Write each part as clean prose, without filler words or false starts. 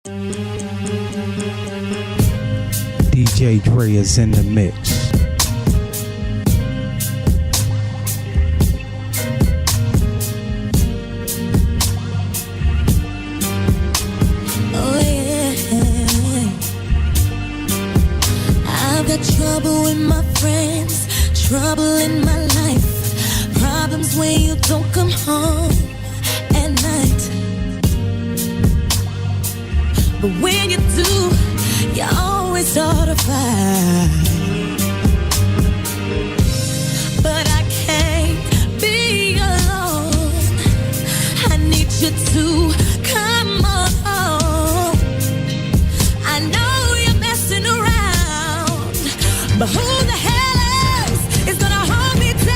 DJ Dre is in the mix. Oh yeah, I've got trouble with my friends, trouble in my life, problems when you don't come home at night. But when you do, you always start a fight. But I can't be alone. I need you to come on home. I know you're messing around, but who the hell else is gonna hold me down?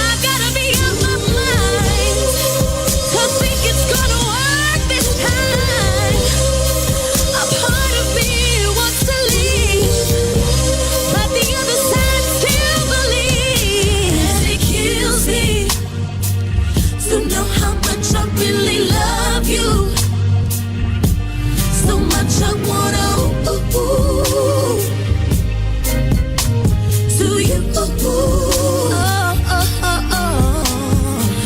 I've gotta be on my mind to think it's gonna work this time. A part of me wants to leave, but the other side still believes. It kills me to know how much I really love you. So much I wanna to you.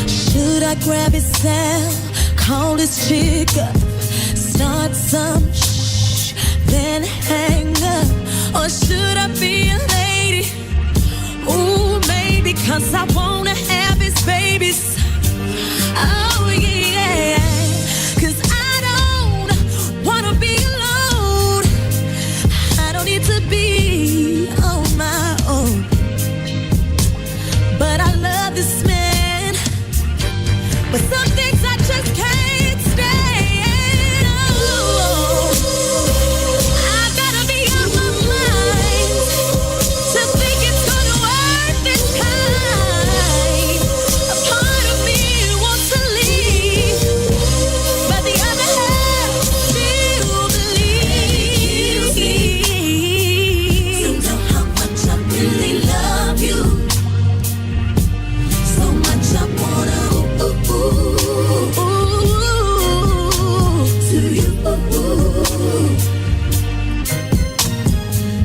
Should I grab his cell, call his chick up, start some shh, then hang up? Or should I be a lady? Ooh, maybe 'cause I wanna have his babies. Oh yeah, 'cause I don't wanna be alone. I don't need to be on my own. But I love this man, but some things I just can't stand. Oh, I've gotta be on my mind to think it's gonna work this time. A part of me wants to leave, but the other half still believes. To know how much I really love you, so much I wanna to you.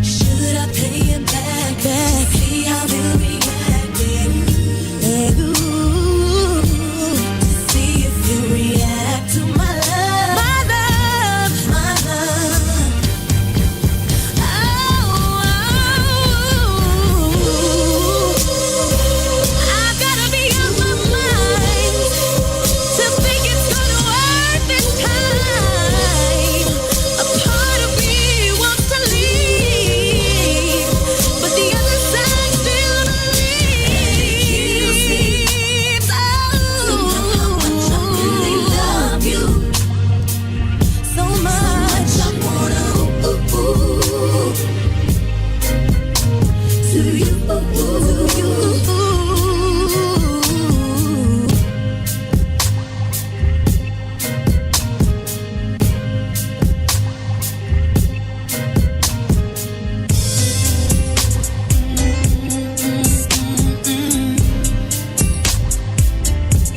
Should I pay him back? See how he'll react. To see if he'll react to my love. My love, my love. I've gotta be on my mind to think it's gonna work this time. A part of me wants to leave, but the other side still believes. Oh, how much I really love you, so much I wanna to you.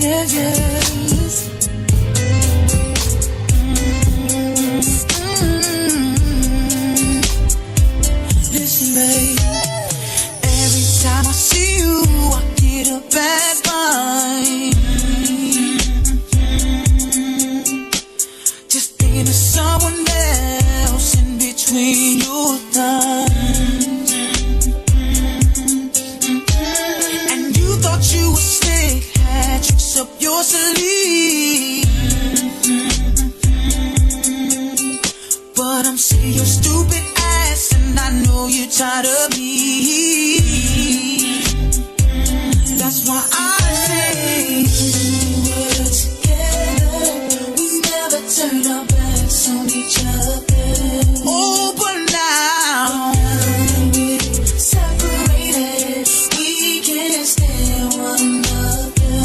Yes, yes. Listen, babe. Every time I see you, I get a bad vibe. Just thinking of someone else in between your thighs. And you thought you were slick, had tricks up your sleeve. But I'm sick of your stupid ass, and I know you're tired of me. That's why I say we were together, we never turned our backs on each other. Oh, but now we're separated, we can't stand one another.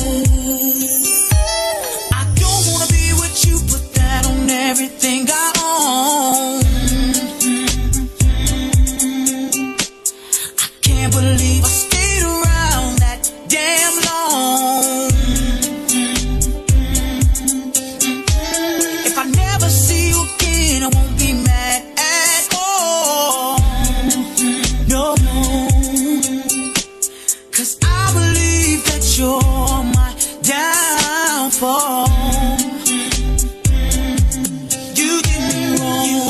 I don't wanna be with you, put that on everything I own. fall. You did me wrong.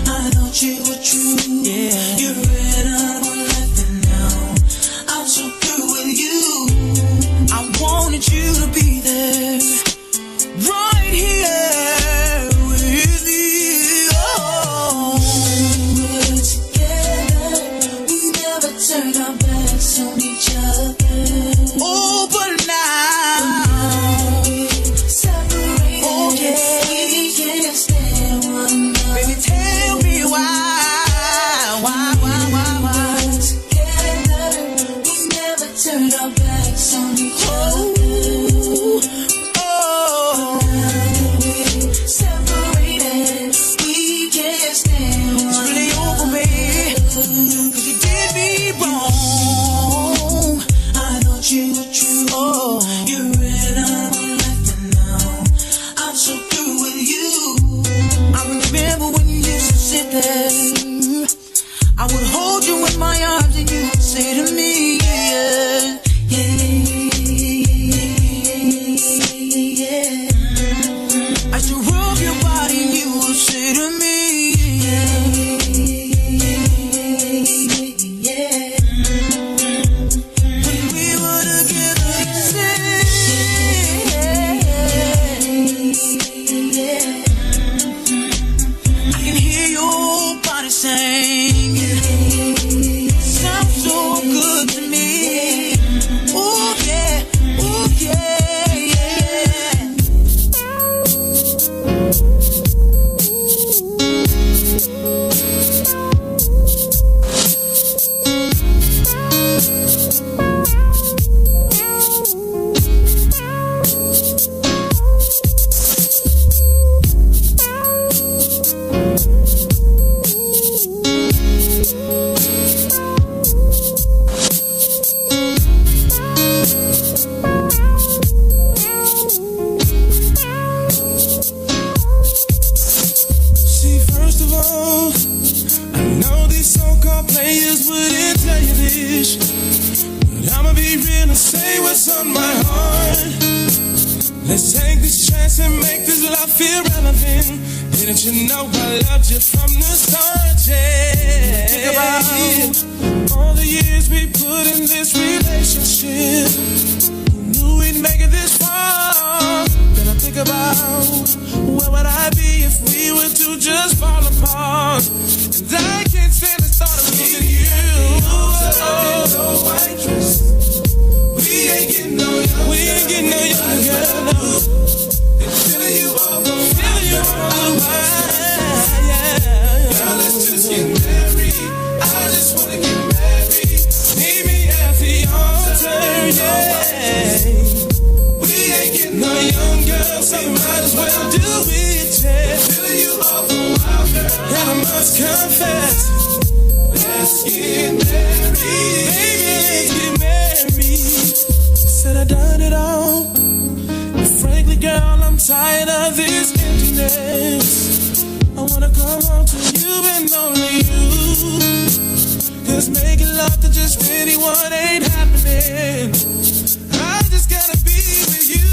I thought you were true. Yeah. You ran out of life and now I'm so through with you. I wanted you to be there, right here with me. Oh, we were together. We never turned our backs on each other. Oh, but now we're separated. Oh, yeah. We can't stand one another. Baby, tell me why. Together, we never turned our backs on each other. Oh, now we're separated. We can't stand one another. It's really over, baby. 'Cause you did me wrong. I thought you were true. Oh, you ran out of my life and now I'm so through with you. I remember when you used to sit there. I would hold you in my arms and you would say to me, yeah, yeah. I used to rub your body and you would say to me, yeah. When we were together, you said, yeah. I can hear your body saying, sounds so good to me. Oh yeah, yeah, yeah. See, first of all, I know these so-called players wouldn't tell you this, but I'ma be real and say what's on my heart. Let's take this chance and make this love feel relevant. Didn't you know I loved you from the start, yeah? Think about all the years we put in this relationship. Who knew we'd make it this far? Then I think about where would I be if we were to just fall apart? And I can't stand the thought of losing you. We ain't getting no younger. We ain't getting no younger, girl. No. And feeling you all the while, yeah. Girl, let's just get married. I just wanna get married. Meet me at the altar, yeah. We ain't getting no younger, so we might as well do it, yeah. Feeling you all the while, girl. And I must confess, let's get married. Baby, let's get married. Said I done it all. And frankly, girl, I'm tired of this emptiness. I wanna come home to you and only you. 'Cause making love to just anyone ain't happening. I just gotta be with you.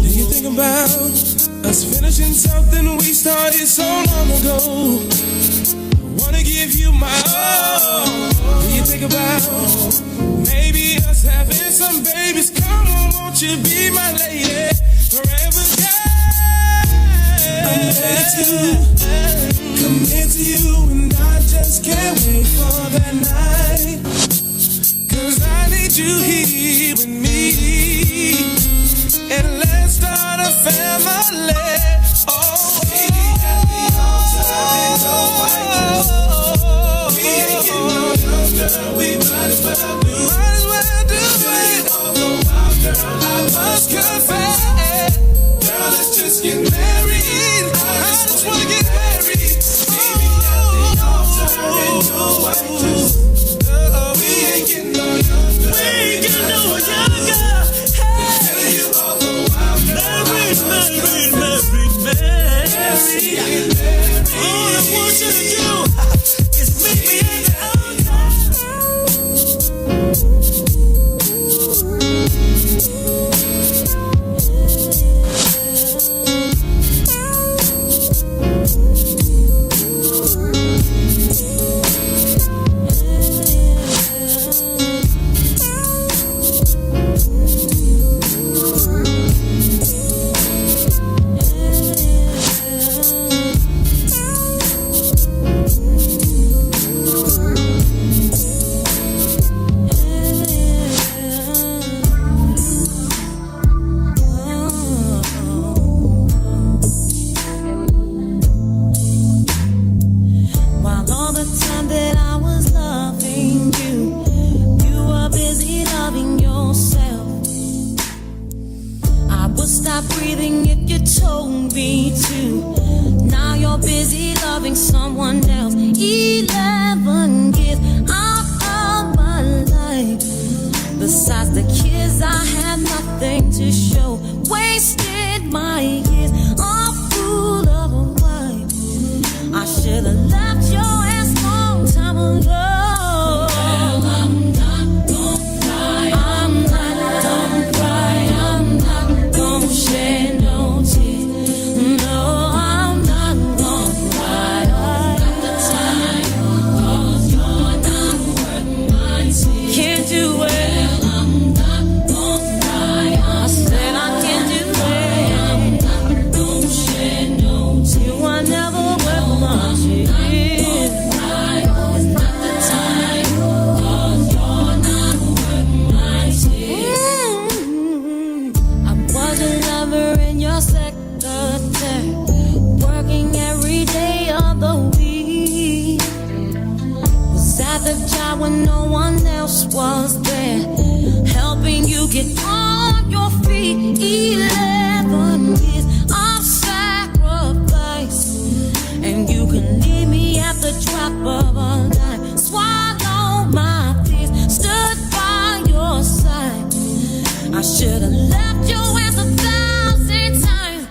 Do you think about us finishing something we started so long ago? I wanna give you my all. Do you think about maybe us having some babies? Come on, won't you be my lady forever, girl? I'm ready to commit to you, and I just can't wait for that night. 'Cause I need you here with me, and let's start a family. Oh, baby, at the altar, there's no fight. We ain't getting no younger, we might as well do it. Although my girl, I must confess, girl, let's just get married. I just wanna get married. Baby, at the altar, there's no white. We ain't getting no younger. We ain't getting no younger. would stop breathing if you told me to. Now you're busy loving someone else. 11 years out of my life. Besides the kids, I had nothing to show. Wasted my years, all full of a wife. I should have left your ass long time ago. Well, I'm not gonna cry. I'm not gonna cry. I'm not gonna shed no tears. No, I'm not gonna cry. Got the time, 'cause you're not worth my tears. Can't do it. Well, I'm not gonna cry. I said I can't do it. I'm not gonna shed no tears. You are never worth my tears. Secretary, working every day of the week. Was at the job when no one else was there, helping you get on your feet. 11 years of sacrifice, and you can leave me at the drop of a dime. Swallow my tears, stood by your side. I should have left your ass 1,000 times.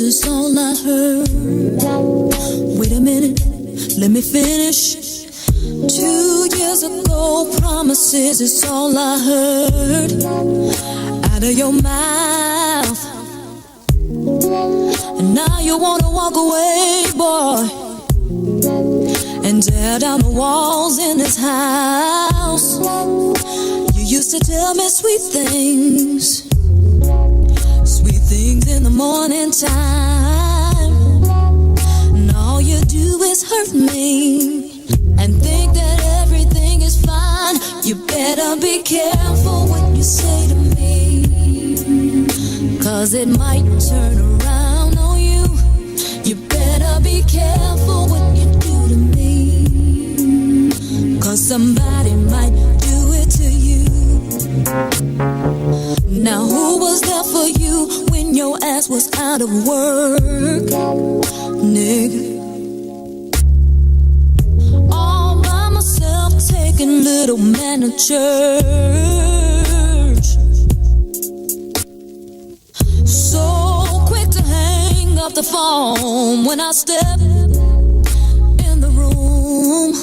Is all I heard. Wait a minute, let me finish. 2 years ago, promises is all I heard out of your mouth. And now you wanna walk away, boy, and tear down the walls in this house. You used to tell me sweet things in the morning time, and all you do is hurt me and think that everything is fine. You better be careful what you say to me, 'cause it might turn around on you. You better be careful what you do to me, 'cause somebody might do it to you. Now who was there for you when your ass was out of work, nigga? All by myself, taking little man to church. So quick to hang up the phone home when I step in the room.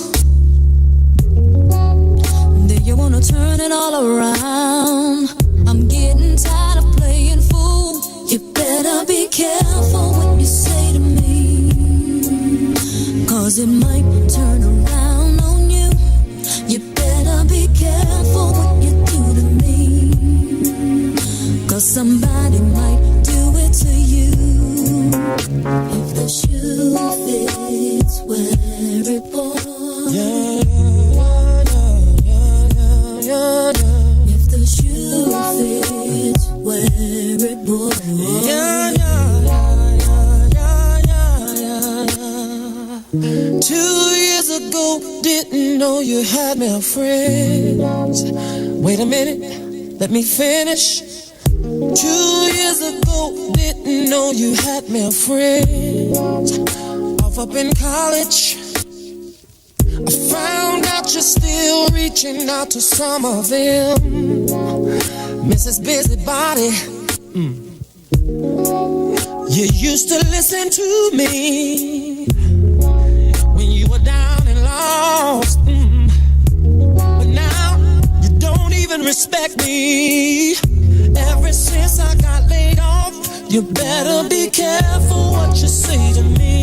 Then you wanna turn it all around. I'm getting tired of playing fool. You better be careful what you say to me, 'cause it might turn around on you. You better be careful what you do to me, 'cause somebody might do it to you. If the shoe fits, wear it, boy. If the shoe fits, wear it, boy. 2 years ago, didn't know you had male friends. Wait a minute, let me finish. 2 years ago, didn't know you had male friends. Off up in college, I found out you're still reaching out to some of them. Mrs. Busybody, you used to listen to me when you were down and lost. But now you don't even respect me. Ever since I got laid off, you better be careful what you say to me,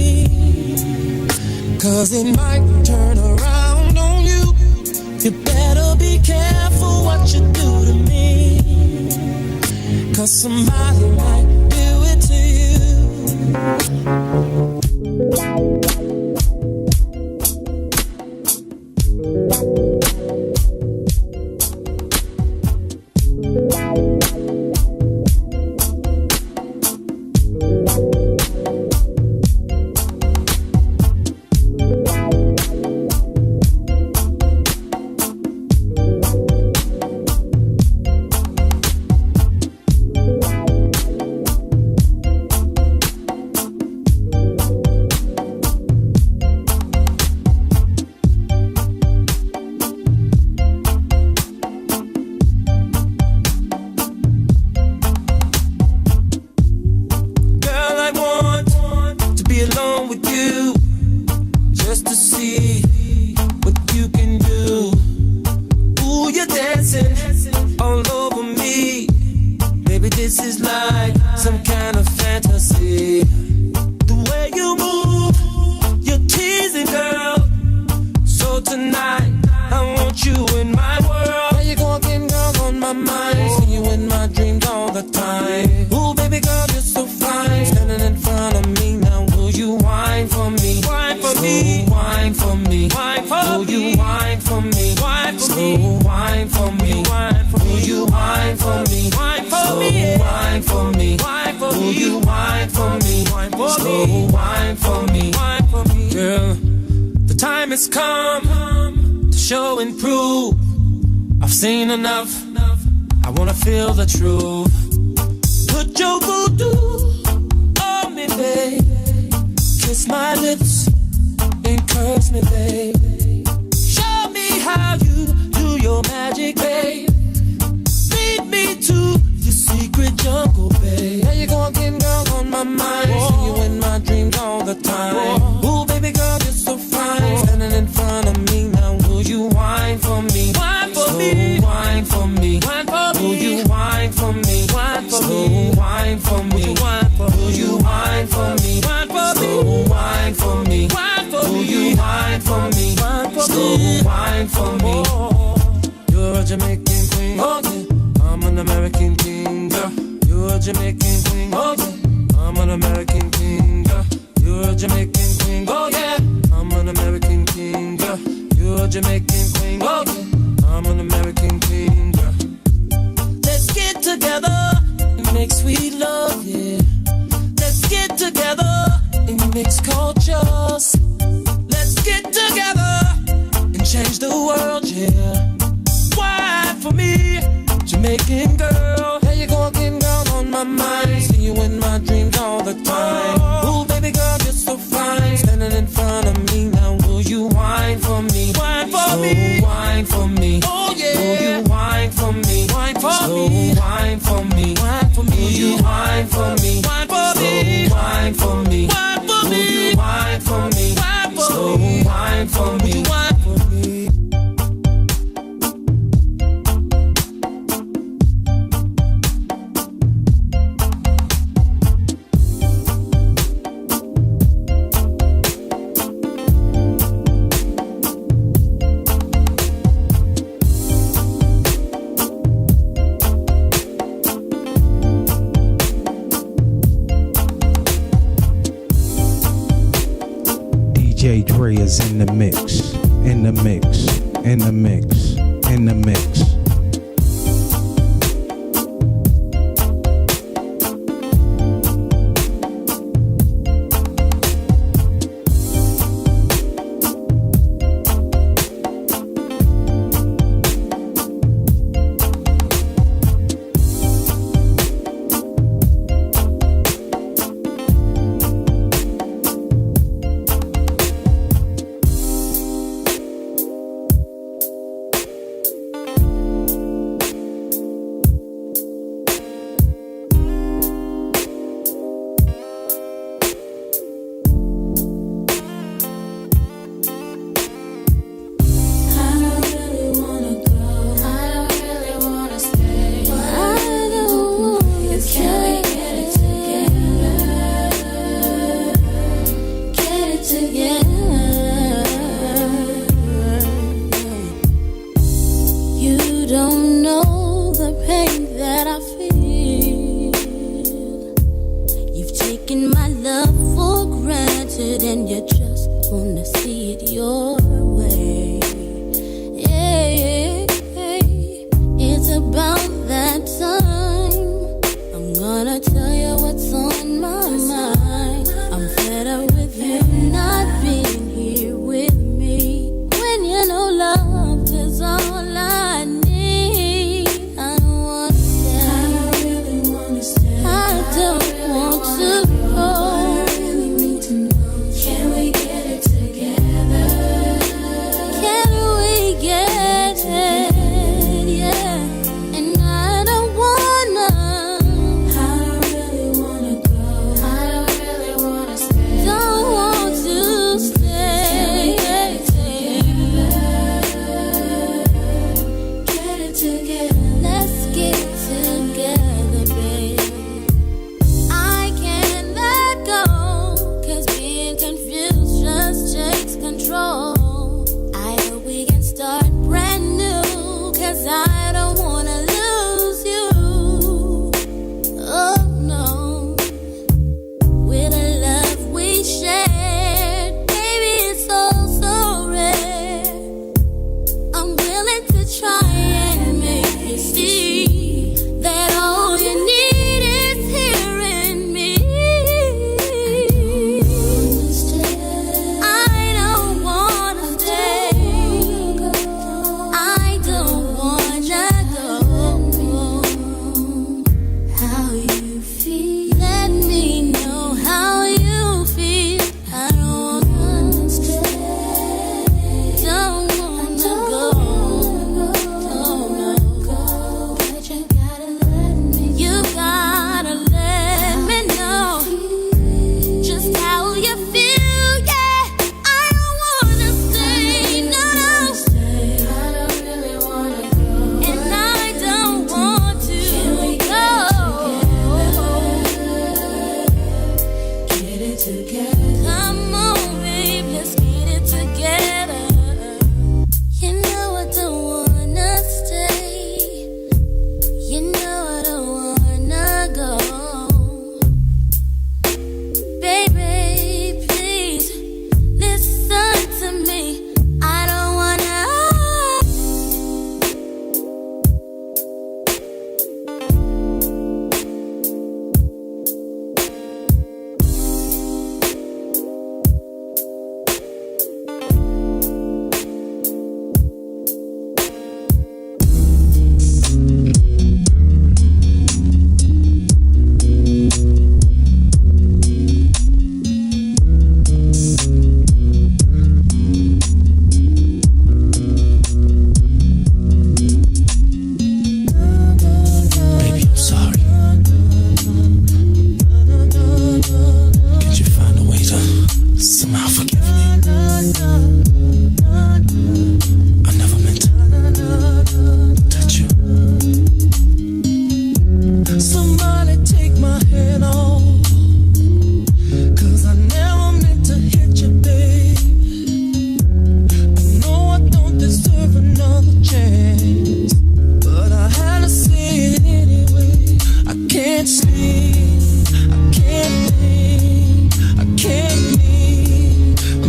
'cause it might turn around on you. You better be careful what you do to me, 'cause somebody might do it to you. Wine for me. Wine for me. Wine for me. Wine for me. DJ Dre is in the mix, in the mix, in the mix, in the mix.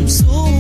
so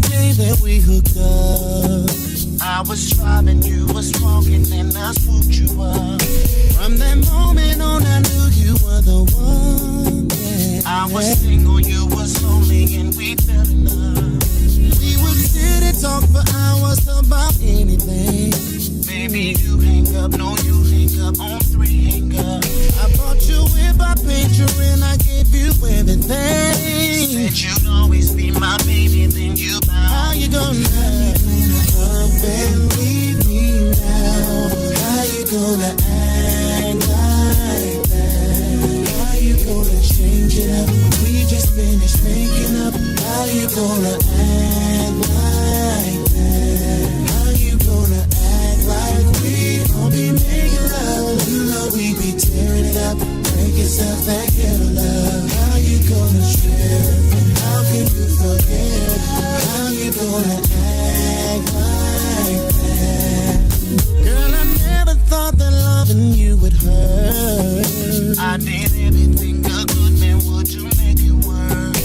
day that we hooked up, I was driving, you was walking, and I swooped you up. From that moment on, I knew you were the one. Yeah. I was single, you was lonely, and we fell in love. We would sit and talk for hours about anything. Baby, you hang up, no, you hang up on 3 hang up. I bought you whip, I paid you, and I gave you everything. Said you'd always be my baby, then you bowed. How you gonna up and leave me now? How you gonna act like that? How you gonna change it up? We just finished making up. How you gonna act like that? How you gonna act like we gon' be making love? You know we be tearing it up, breaking stuff that get love. How you gonna trip? And how can you forget? How you gonna act like that? Girl, I never thought that loving you would hurt. I did everything a good man would to make it work.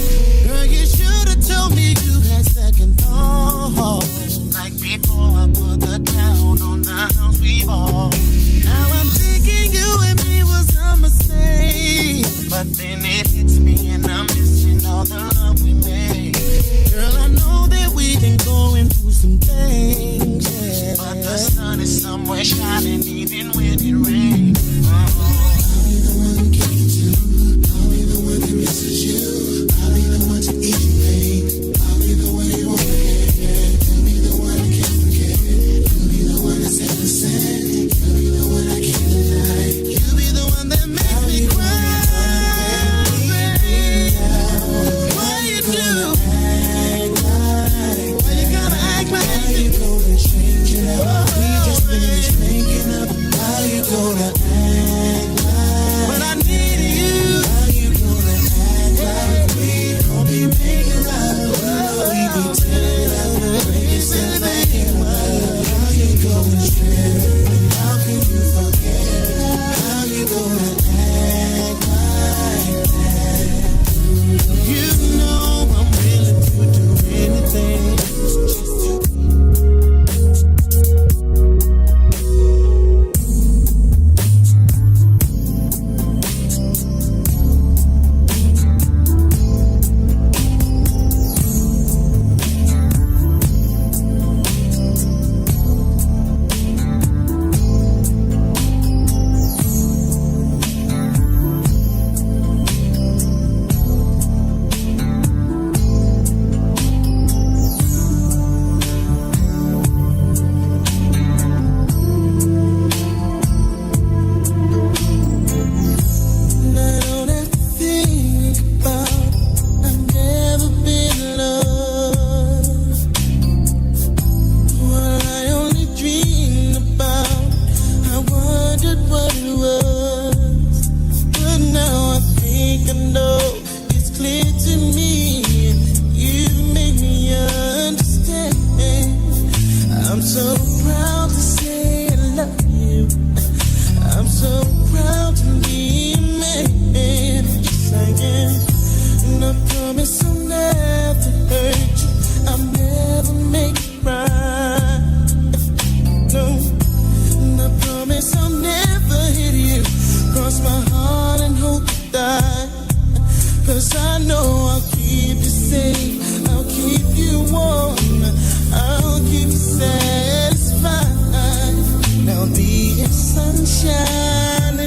Girl, you should've told me you had second thoughts. Like before I put the down on the house we bought. Now I'm thinking you and me was a mistake. But then it hits me and I'm missing all the love we made. Girl, I know that we've been going through some things, yeah. But the sun is somewhere shining even when it rains. I'll be the one who keeps you. I'll be the one that misses you. I'll be the one to eat you, babe. I'll be the one you won't forget. You'll be the one I can't forget. You'll be the one that's ever said. You'll be the one I can't deny. You'll be the one that makes me cry. Why you do? Why you gotta act like that? How you gonna change it up? We just finished making up. How you gonna act like? But I need you. How you gonna act like we gon' be making love? We be tearing up, breaking stuff that get love. How you gonna trip? How can you forget? How you gonna act like that? You know I'm willing to do anything just to.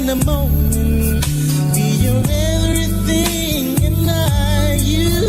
the morning. Be your everything, and you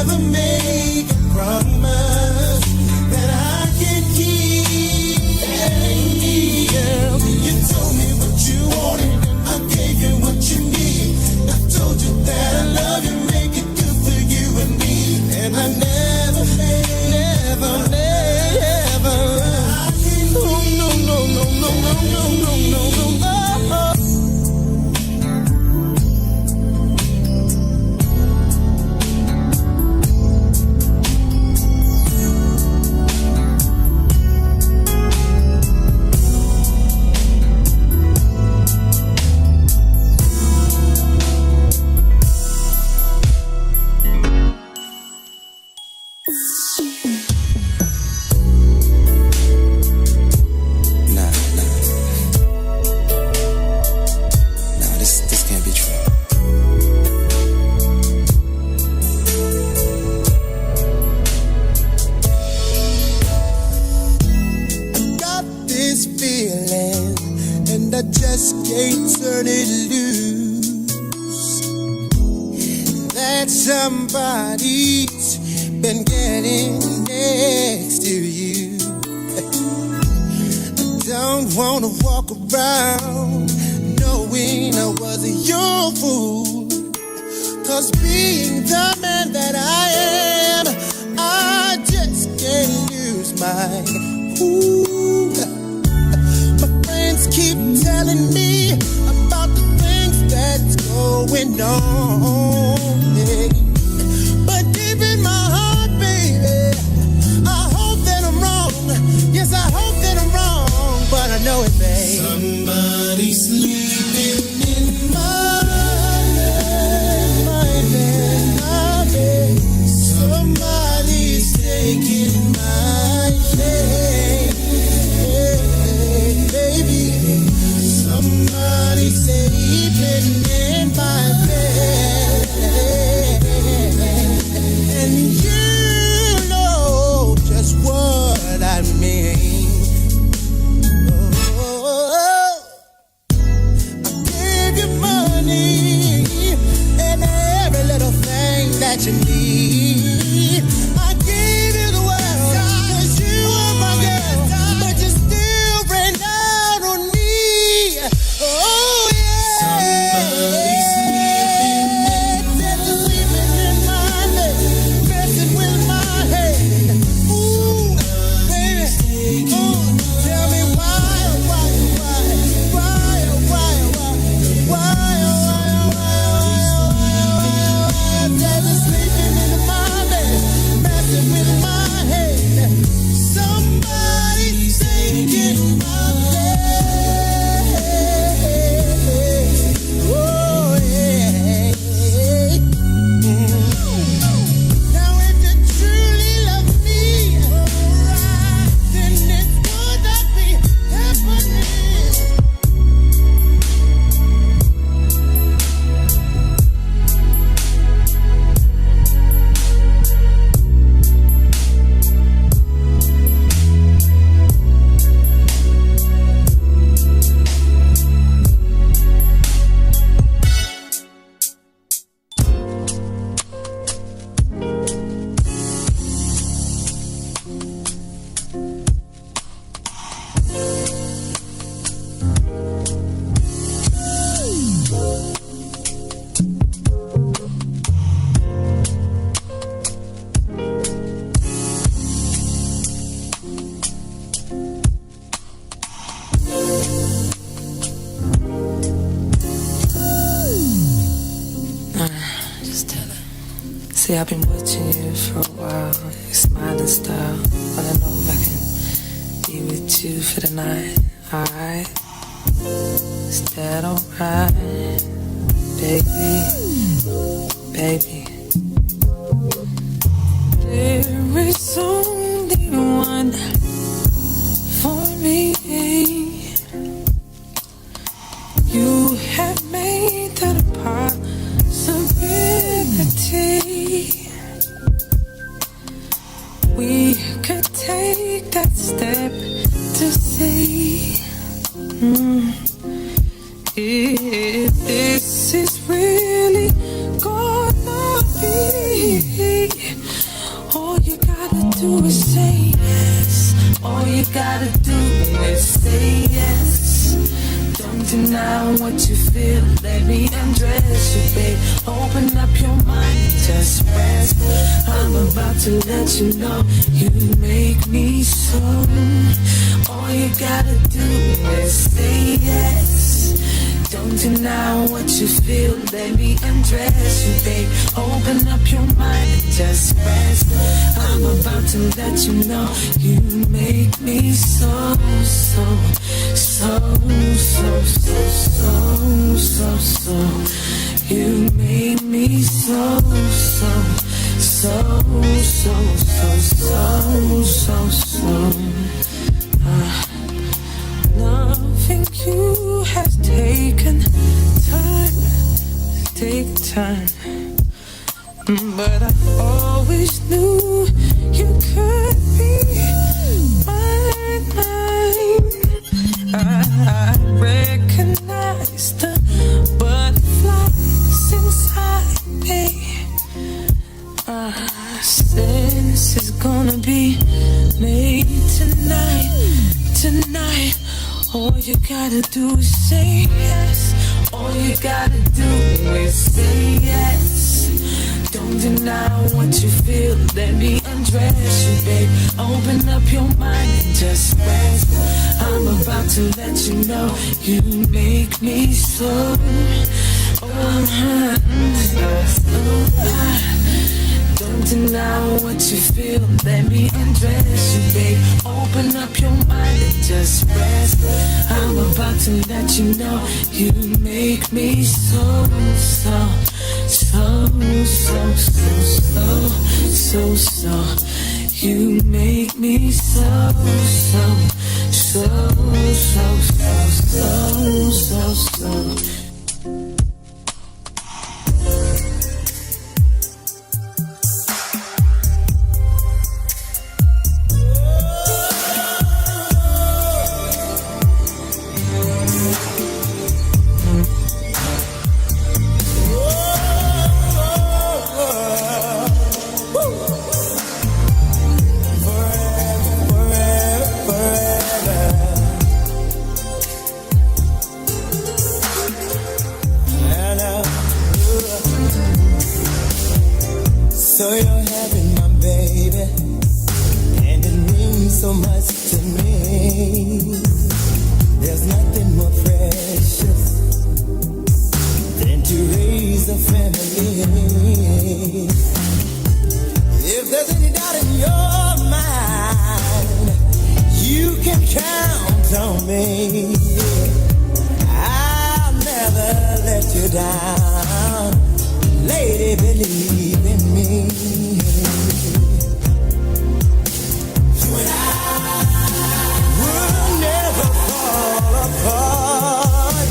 never make a promise that I can keep. Girl, you told me what you wanted, I gave you what you need. I told you that I love you, make it good for you and me. And I never, never, never. Oh, no, no, no, no, no, no, no, no, no, oh, oh. Somebody's been getting next to you. I don't wanna walk around knowing I was your fool. 'Cause being the man that I am, I just can't lose my cool. My friends keep telling me about the things that's going on. But deep in my heart, baby, I hope that I'm wrong. Yes, I hope that I'm wrong, but I know it, babe. Somebody's sleeping in my bed. Somebody's taking my name, baby. Somebody's sleeping in my bed. And you know just what I mean. Oh, I gave you money and every little thing that you need. I gave you the world 'cause you were my girl, but you still ran out on me. Oh yeah. Somebody's sleeping in my bed, messing with my head. Ooh, baby, tell me why, David sleeping in my bed, messing with my head. Somebody's taking my place. Oh yeah. Now if you truly love me, then this would not be happening. Just tell her. See, I've been watching you for a while. Your smiling style. Wanna know if I can be with you for the night. Alright? Is that alright? Baby. Baby. There is only one for me. You have made that a possibility. We could take that step to see if this is really gonna be do is say yes. All you gotta do is say yes. Don't deny what you feel. Let me undress you, babe. Open up your mind and just rest. I'm about to let you know you make me so. All you gotta do is say yes. Don't deny what you feel. Let me undress you, babe. Open up your mind and just rest. I'm about to let you know you make me so, so, so, so, so, so, so, so. You make me so, so, so, so, so, so, so, so. Loving you has taken time, but I always knew you could be mine. I recognize the butterflies inside me. Sense is gonna be made tonight. All you gotta do is say yes. All you gotta do is say yes. Don't deny what you feel. Let me undress you, babe. Open up your mind and just rest. I'm about to let you know you make me so. Don't deny what you feel. Let me undress you, babe. Open up your mind and just rest. I'm about to let you know you make me so, so, so, so, so, so, so. You make me so, so, so, so, so, so, so. So you're having my baby, and it means so much to me. There's nothing more precious than to raise a family. If there's any doubt in your mind, you can count on me. I'll never let you down. Lady, believe in me. You and I will never fall apart.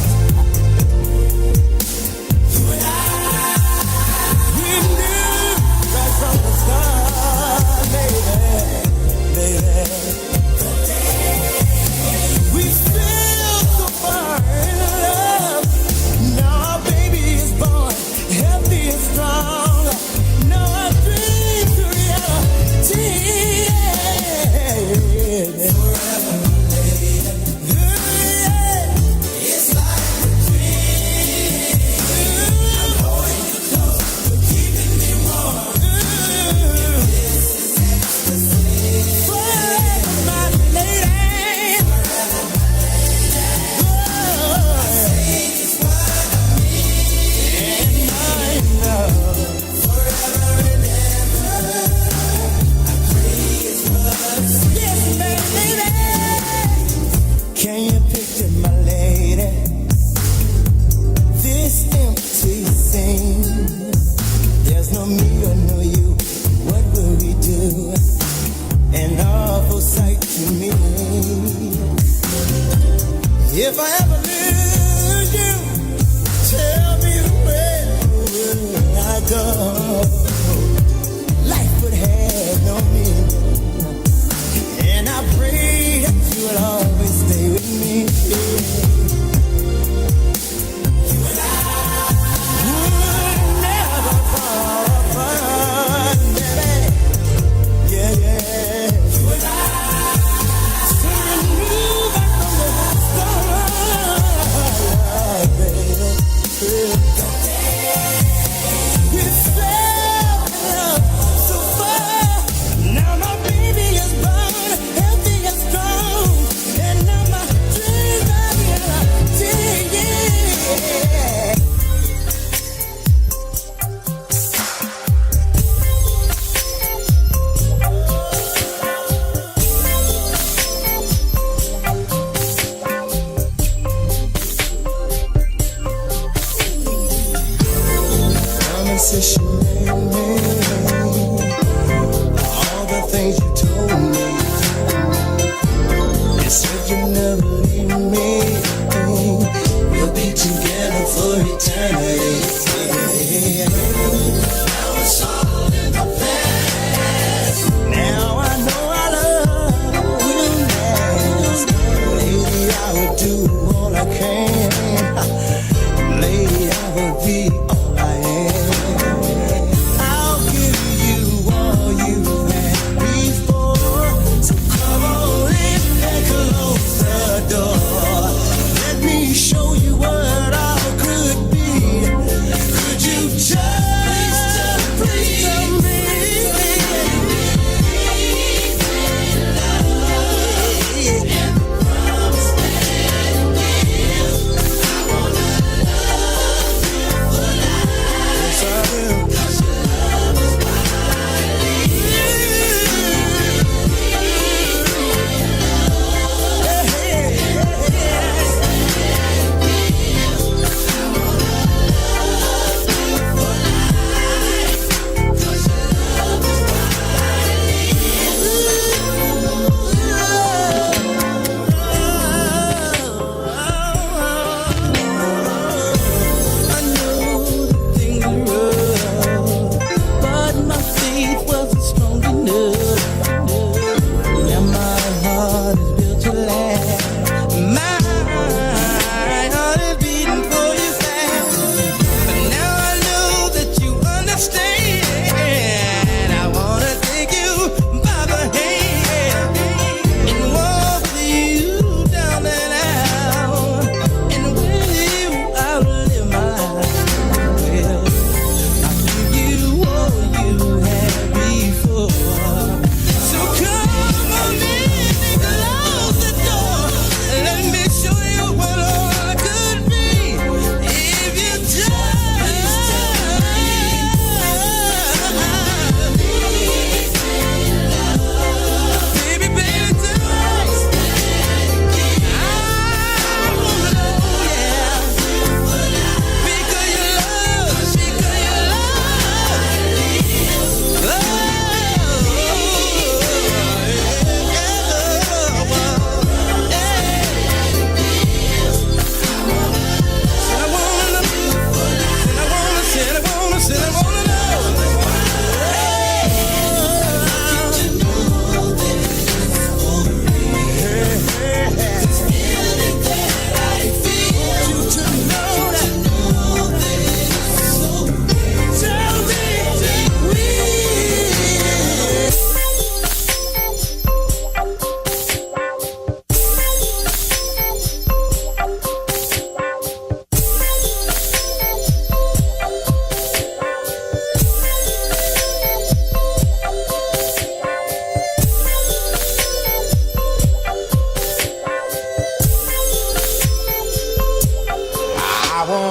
You and I, we knew right from the start, baby, baby. We feel so far in love. Now our baby is born, healthy and strong.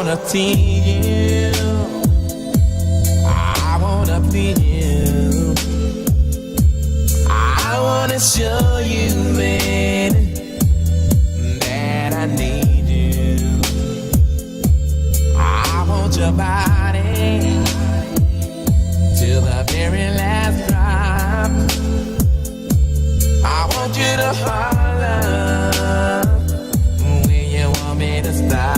wanna please you. I wanna please you. I wanna show you, man, that I need you. I want your body till the very last drop. I want you to holler when you want me to stop.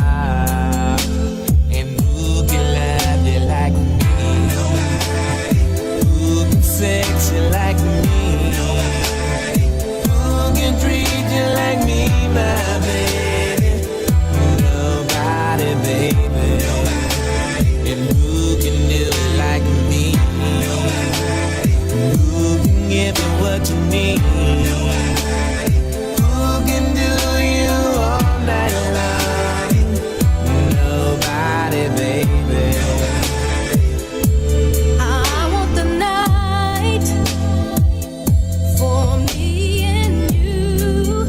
And who can love you like me? Who can sex you like me? Who can treat you like me, my baby? Nobody, baby. And who can do it like me? Who can give you what you need? Who can do you all night long? Nobody, baby. I want the night for me and you.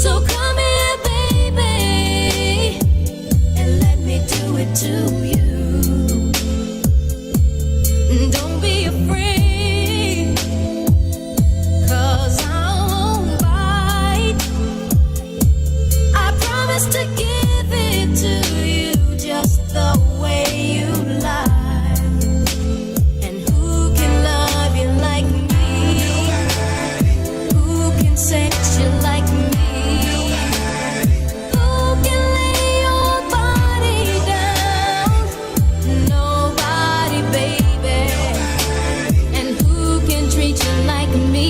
So come here, baby, and let me do it to you. Don't be afraid, 'cause I won't bite. I promise to give it to you just the way you like. And who can love you like me? Who can sex you like me? Who can lay your body down? Nobody, baby. And who can treat you like me?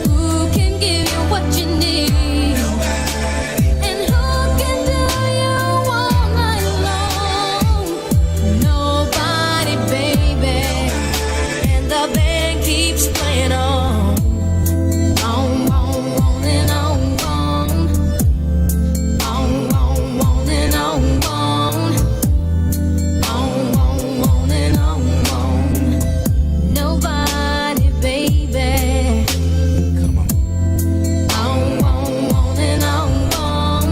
Who can give you what you need? And who can do you all night long? Nobody, baby. And the band keeps playing on and on, on and on, on and on. Nobody, baby. Come on. On and on, on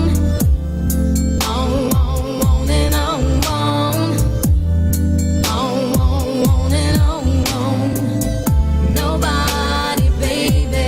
and on. Nobody, baby.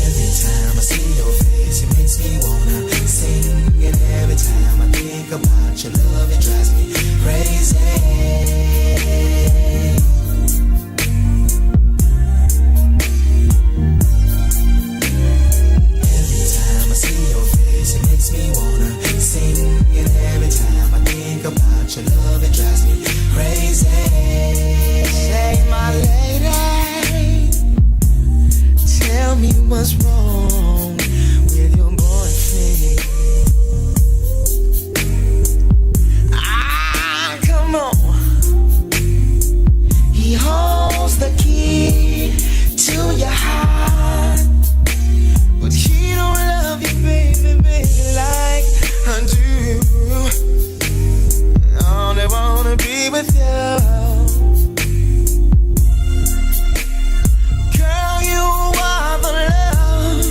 Every time I see your face, it makes me wanna sing. And every time I think about your love, it drives me crazy. Every time I see your face, it makes me wanna sing. And every time I think about your love, it drives me crazy. Say, my lady, tell me what's wrong with your boyfriend. Ah, come on. He holds the key to your heart, but he don't love you, baby, baby, like I do. I only wanna be with you. Girl, you are the love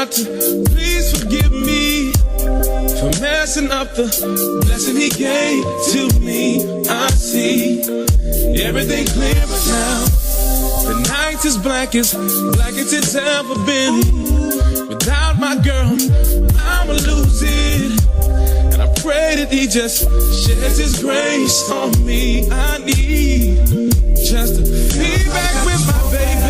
God to please forgive me for messing up the blessing He gave to me. I see everything clear but now. The night is black as it's ever been. Without my girl, I'ma lose it. And I pray that He just sheds His grace on me. I need just to be back with my baby.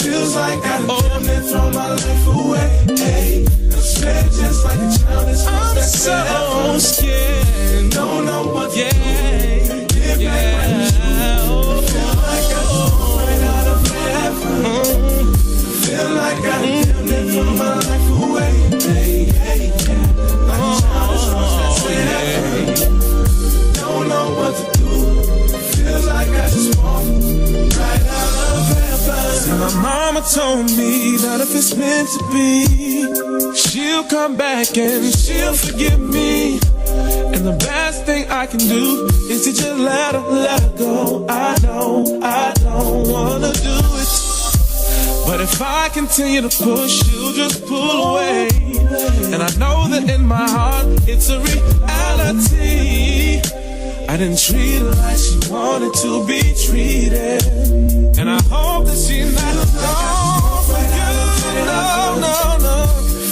Feels like I done throw my life away. I'm scared just like a child is I'm so scared. Don't know what to do. Get back right with you. Feel like I just fall right out of heaven. Feel like I done throw my life away. Like a child is don't know what to do. Feel like I just fall right out of heaven. See, my mama told me that if it's meant to be, she'll come back and she'll forgive me. And the best thing I can do is to just let her go. I know I don't wanna do it, but if I continue to push, she'll just pull away. And I know that in my heart it's a reality. I didn't treat her like she wanted to be treated, and I hope that she's not gone for good. No.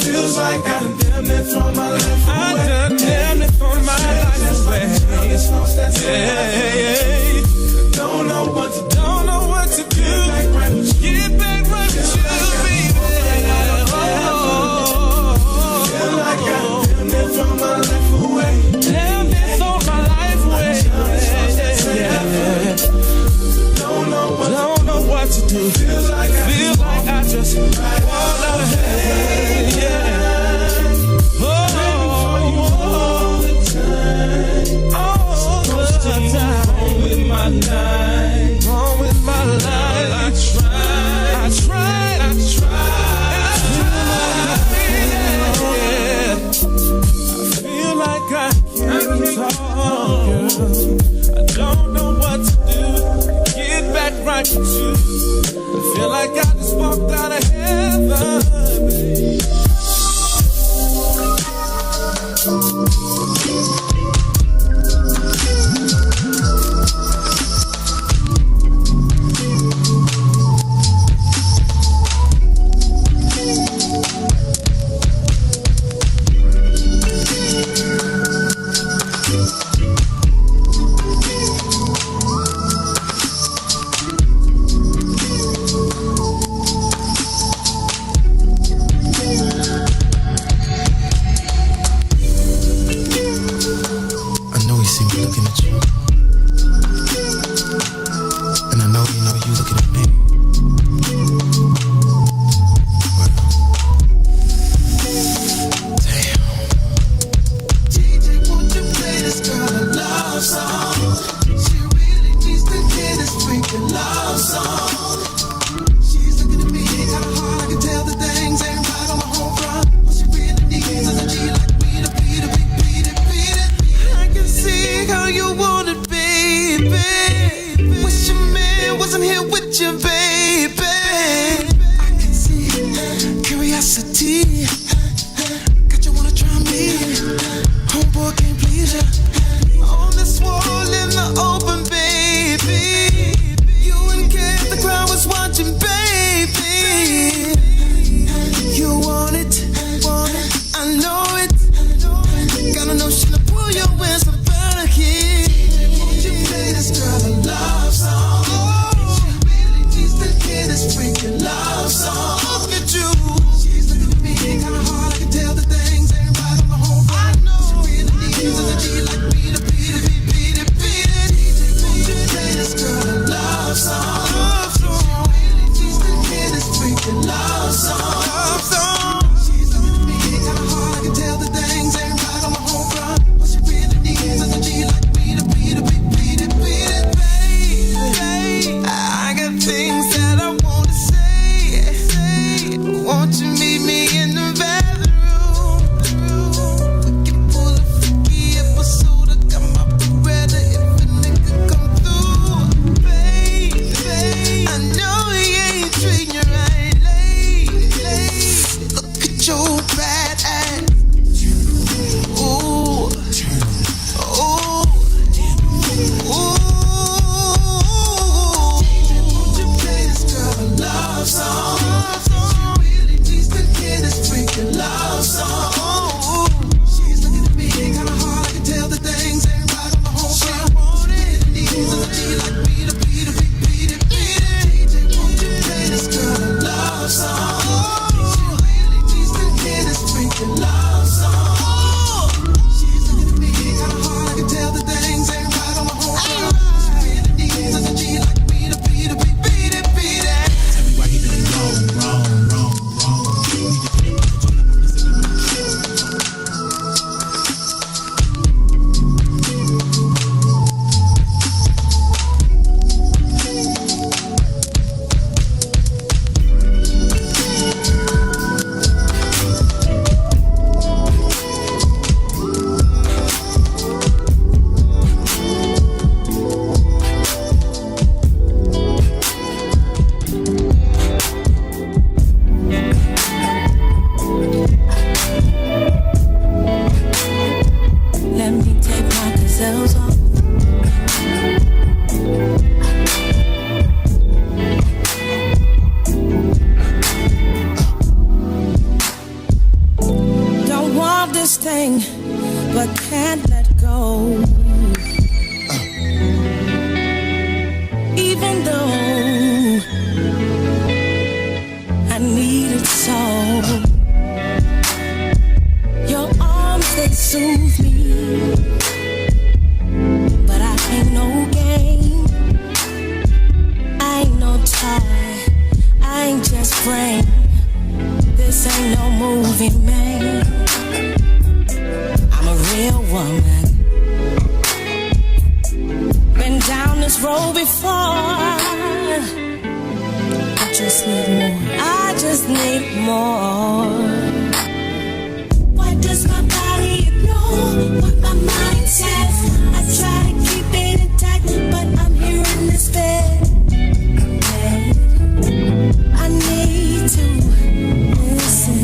Feels like I done damn near thrown my life away. I done damn near thrown my life away. Yeah. Don't know what to do. Get back right with you, baby. Feel like I done damn near thrown my life away. Damn near thrown my life away. Don't know what to do. Feel like I just fall out of heaven. Yeah. All the time. Wrong with my life. I tried. I feel like I can't talk, girl. I don't know what to do. Get back right with you. I feel like I just walked out of heaven, babe. this thing, but can't let go. Even though I need it so. Your arms, they soothe me, but I ain't no game. I ain't no toy, I ain't just friend. This ain't no movie, man. I'm a real woman. Been down this road before. I just need more. I just need more. Why does my body ignore what my mind says? I try to keep it intact, but I'm here in this bed. I need to listen.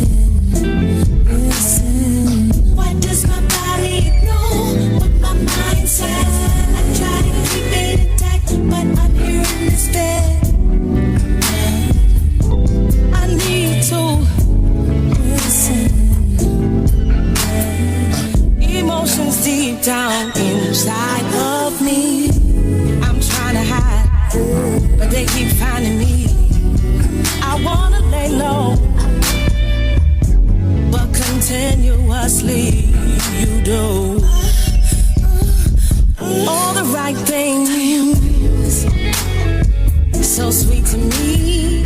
Why does my body ignore what my mind says? I try to keep it intact, but I'm here in this bed. I need to listen. Emotions deep down inside of me. I'm trying to hide, but they keep finding me. I wanna lay low, but continuously you do all the right things, so sweet to me.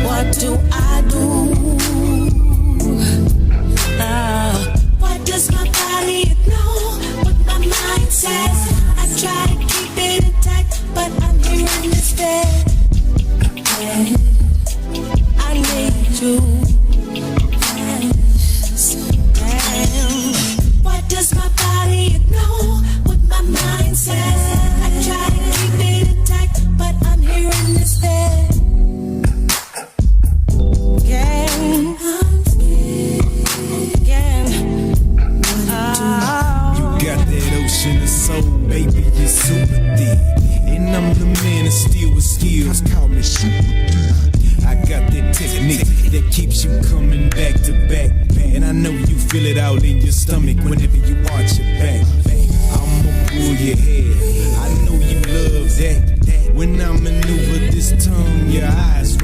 What do I do? Why does my body ignore what my mind says? I try to keep it intact, but I'm here in this bed. I need you. Why does my body ignore what my mind says? I try to keep it intact, but I'm here in this bed. Again, again. You got that ocean of soul, baby, you're super deep. And I'm the man of steel with skills, call me super deep. I got that technique that keeps you coming back to back. And I know you feel it out in your stomach whenever you arch your back. I'ma pull your hair, I know you love that. When I maneuver this tongue, your eyes